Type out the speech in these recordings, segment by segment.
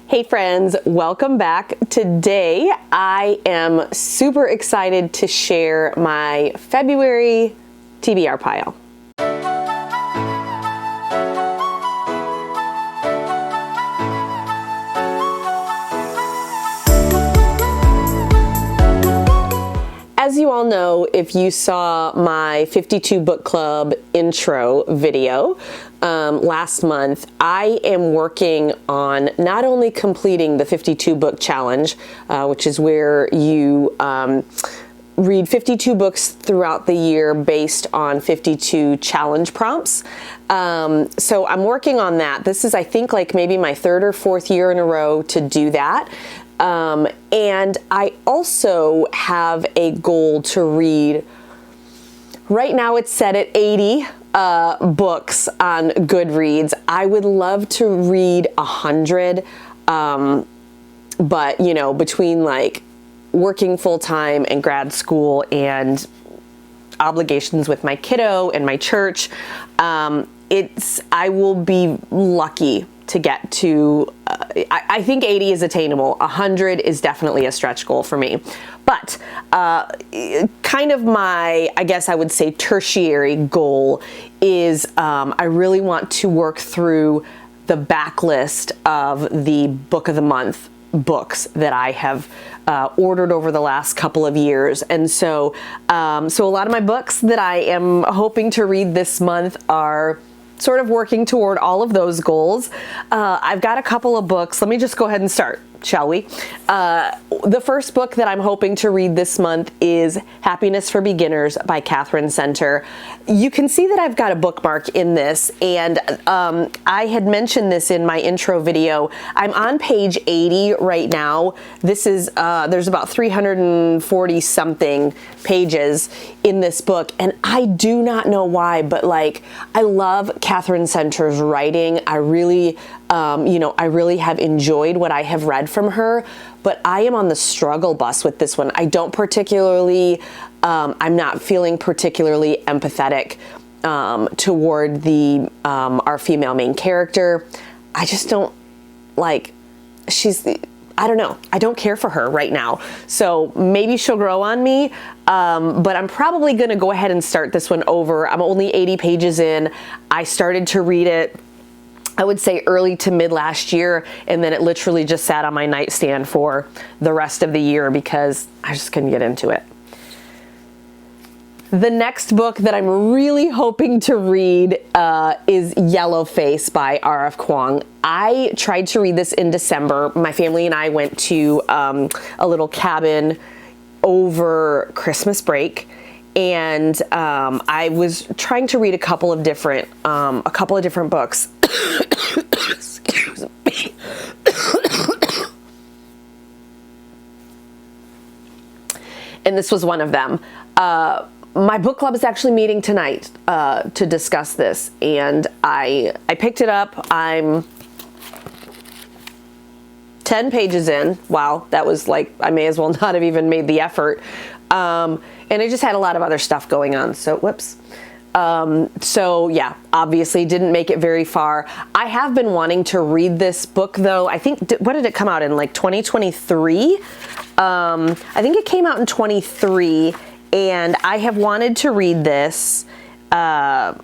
Hey friends, welcome back. Today I am super excited to share my February TBR pile. As you all know, if you saw my 52 book club intro video last month, I am working on not only completing the 52 book challenge, which is where you read 52 books throughout the year based on 52 challenge prompts. So I'm working on that. This is, I think, like maybe my third or fourth year in a row to do that. And I also have a goal to read, right now it's set at 80 books on GoodReads. I would love to read 100, but you know, between like working full-time and grad school and obligations with my kiddo and my church, I will be lucky to get to, I think 80 is attainable. 100 is definitely a stretch goal for me. But kind of my, I guess I would say tertiary goal is I really want to work through the backlist of the book of the month books that I have ordered over the last couple of years. And so, so a lot of my books that I am hoping to read this month are sort of working toward all of those goals. I've got a couple of books. Let me just go ahead and start, shall we? The first book that I'm hoping to read this month is Happiness for Beginners by Katherine Center. You can see that I've got a bookmark in this, and I had mentioned this in my intro video. I'm on page 80 right now. This is, there's about 340 something pages in this book, and I do not know why, but like, I love Katherine Center's writing. I really, I really have enjoyed what I have read from her, but I am on the struggle bus with this one. I don't particularly, I'm not feeling particularly empathetic toward the our female main character. I just don't like, I don't know. I don't care for her right now. So maybe she'll grow on me, but I'm probably going to go ahead and start this one over. I'm only 80 pages in. I started to read it, I would say early to mid last year, and then it literally just sat on my nightstand for the rest of the year because I just couldn't get into it. The next book that I'm really hoping to read is Yellow Face by R.F. Kuang. I tried to read this in December. My family and I went to a little cabin over Christmas break, and I was trying to read a couple of different books. Excuse me. And this was one of them. My book club is actually meeting tonight to discuss this, and I picked it up. I'm 10 pages in. Wow, that was like, I may as well not have even made the effort. And I just had a lot of other stuff going on, so whoops. So yeah, obviously didn't make it very far. I have been wanting to read this book though. I think, what did it come out in, like 2023? I think it came out in 23. And I have wanted to read this, yeah,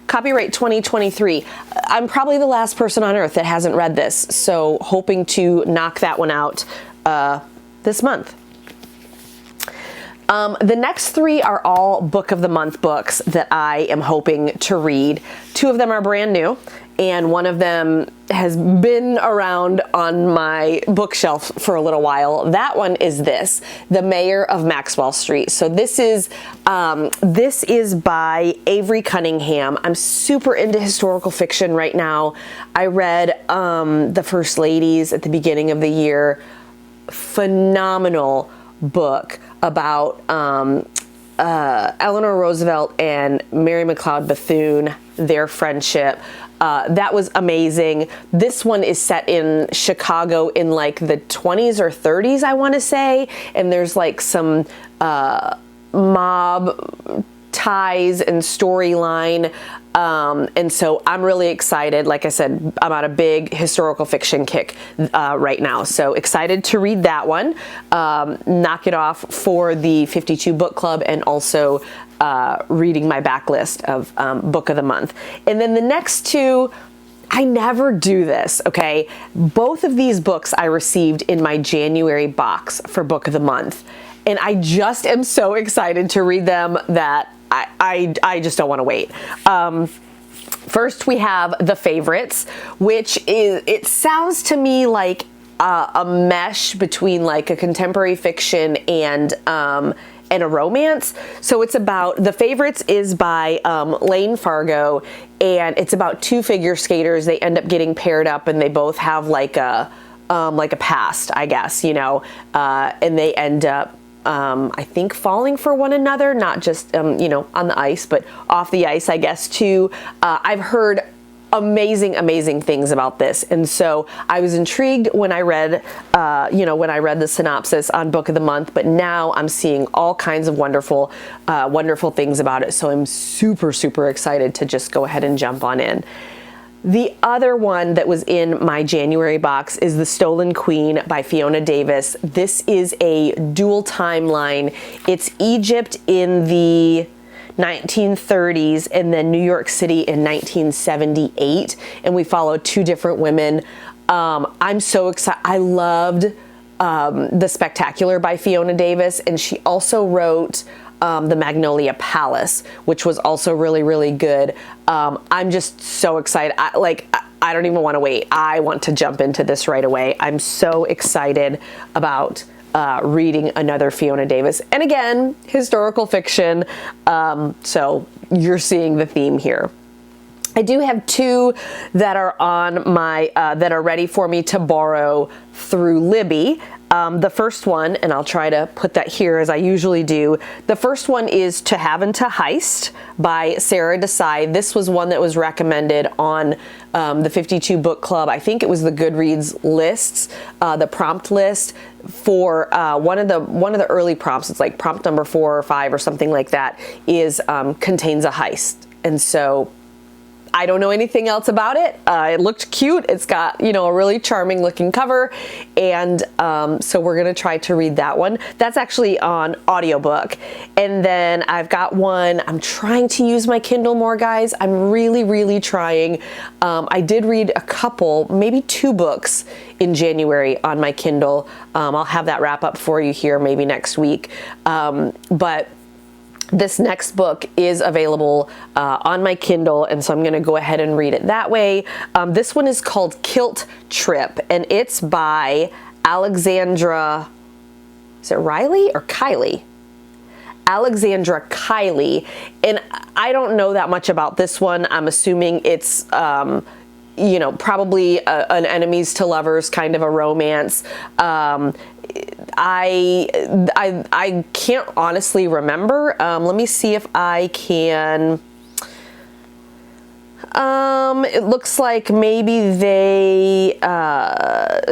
copyright 2023. I'm probably the last person on earth that hasn't read this, so hoping to knock that one out this month. The next three are all book of the month books that I am hoping to read. Two of them are brand new, and one of them has been around on my bookshelf for a little while. That one is this, The Mayor of Maxwell Street. So this is by Avery Cunningham. I'm super into historical fiction right now. I read The First Ladies at the beginning of the year. Phenomenal book about Eleanor Roosevelt and Mary McLeod Bethune, their friendship. That was amazing. This one is set in Chicago in like the 20s or 30s, I want to say, and there's like some mob ties and storyline. And so I'm really excited. Like I said, I'm on a big historical fiction kick right now. So excited to read that one, knock it off for the 52 book club, and also reading my backlist of book of the month. And then the next two, I never do this, okay? Both of these books I received in my January box for book of the month. And I just am so excited to read them that I just don't want to wait. First, we have The Favorites, which is, it sounds to me like a mesh between like a contemporary fiction and a romance. So it's about, The Favorites is by Lane Fargo, and it's about two figure skaters. They end up getting paired up, and they both have like a past, I guess, you know, and they end up I think falling for one another, not just, you know, on the ice, but off the ice, I guess, too. I've heard amazing things about this. And so I was intrigued when I read, you know, when I read the synopsis on Book of the Month, but now I'm seeing all kinds of wonderful things about it. So I'm super excited to just go ahead and jump on in. The other one that was in my January box is The Stolen Queen by Fiona Davis. This is a dual timeline. It's Egypt in the 1930s and then New York City in 1978. And we follow two different women. I'm so excited. I loved The Spectacular by Fiona Davis. And she also wrote The Magnolia Palace, which was also really good. I'm just so excited. I don't even want to wait. I want to jump into this right away. I'm so excited about reading another Fiona Davis. And again, historical fiction. So you're seeing the theme here. I do have two that are on my, that are ready for me to borrow through Libby. The first one, and I'll try to put that here as I usually do. The first one is To Have and to Heist by Sarah Desai. This was one that was recommended on the 52 book club. I think it was the GoodReads lists, the prompt list for one of the early prompts. It's like prompt number 4 or 5 or something like that, is contains a heist. And so I don't know anything else about it. It looked cute. It's got, you know, a really charming looking cover. And so we're going to try to read that one. That's actually on audiobook. And then I've got one. I'm trying to use my Kindle more, guys. I'm really trying. I did read a couple, maybe 2 books in January on my Kindle. I'll have that wrap up for you here maybe next week. But this next book is available on my Kindle, and so I'm going to go ahead and read it that way. This one is called Kilt Trip, and it's by Alexandra, is it Riley or Kylie? Alexandra Kylie, and I don't know that much about this one. I'm assuming it's you know, probably an enemies to lovers kind of a romance. I can't honestly remember. Let me see if I can. It looks like maybe they,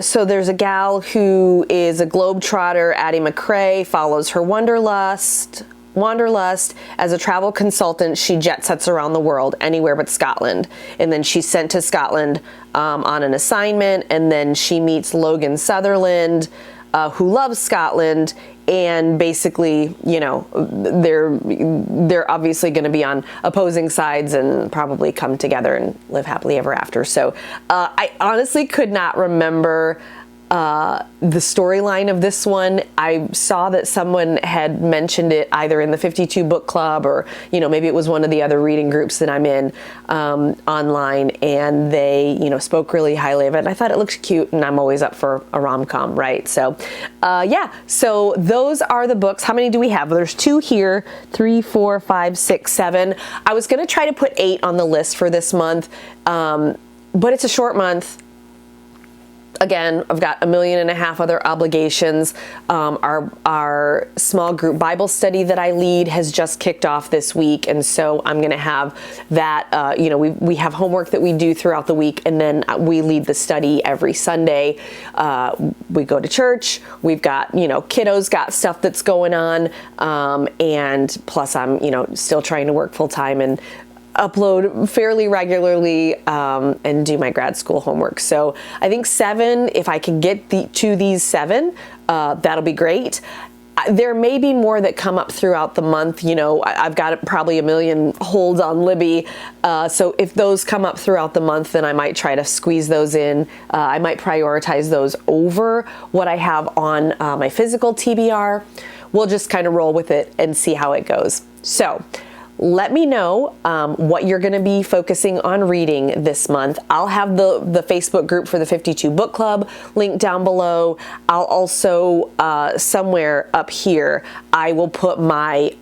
so there's a gal who is a globetrotter, Addie McRae, follows her wanderlust. As a travel consultant, she jet sets around the world, anywhere but Scotland. And then she's sent to Scotland on an assignment, and then she meets Logan Sutherland, who loves Scotland, and basically, you know, they're obviously going to be on opposing sides and probably come together and live happily ever after. So I honestly could not remember the storyline of this one. I saw that someone had mentioned it either in the 52 book club, or, you know, maybe it was one of the other reading groups that I'm in online, and they, you know, spoke really highly of it. And I thought it looked cute, and I'm always up for a rom-com, right? So yeah, so those are the books. How many do we have? Well, there's 2 here, 3, 4, 5, 6, 7. I was going to try to put 8 on the list for this month, but it's a short month. Again, I've got 1.5 million other obligations. Our small group Bible study that I lead has just kicked off this week, and so I'm going to have that. You know, we have homework that we do throughout the week, and then we lead the study every Sunday. We go to church. We've got, you know, kiddos got stuff that's going on, and plus I'm, you know, still trying to work full time, and upload fairly regularly and do my grad school homework. So I think 7, if I can get to these 7, that'll be great. There may be more that come up throughout the month. You know, I've got probably a million holds on Libby. So if those come up throughout the month, then I might try to squeeze those in. I might prioritize those over what I have on my physical TBR. We'll just kind of roll with it and see how it goes. So let me know what you're going to be focusing on reading this month. I'll have the Facebook group for the 52 Book Club linked down below. I'll also, somewhere up here, I will put my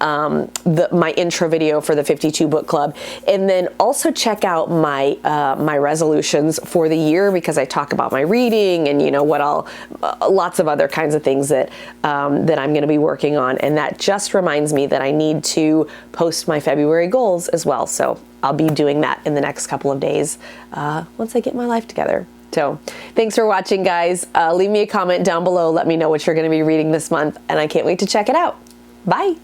my intro video for the 52 Book Club. And then also check out my my resolutions for the year, because I talk about my reading and, you know, what lots of other kinds of things that, that I'm going to be working on. And that just reminds me that I need to post my February goals as well. So I'll be doing that in the next couple of days once I get my life together. So thanks for watching, guys. Leave me a comment down below. Let me know what you're going to be reading this month, and I can't wait to check it out. Bye.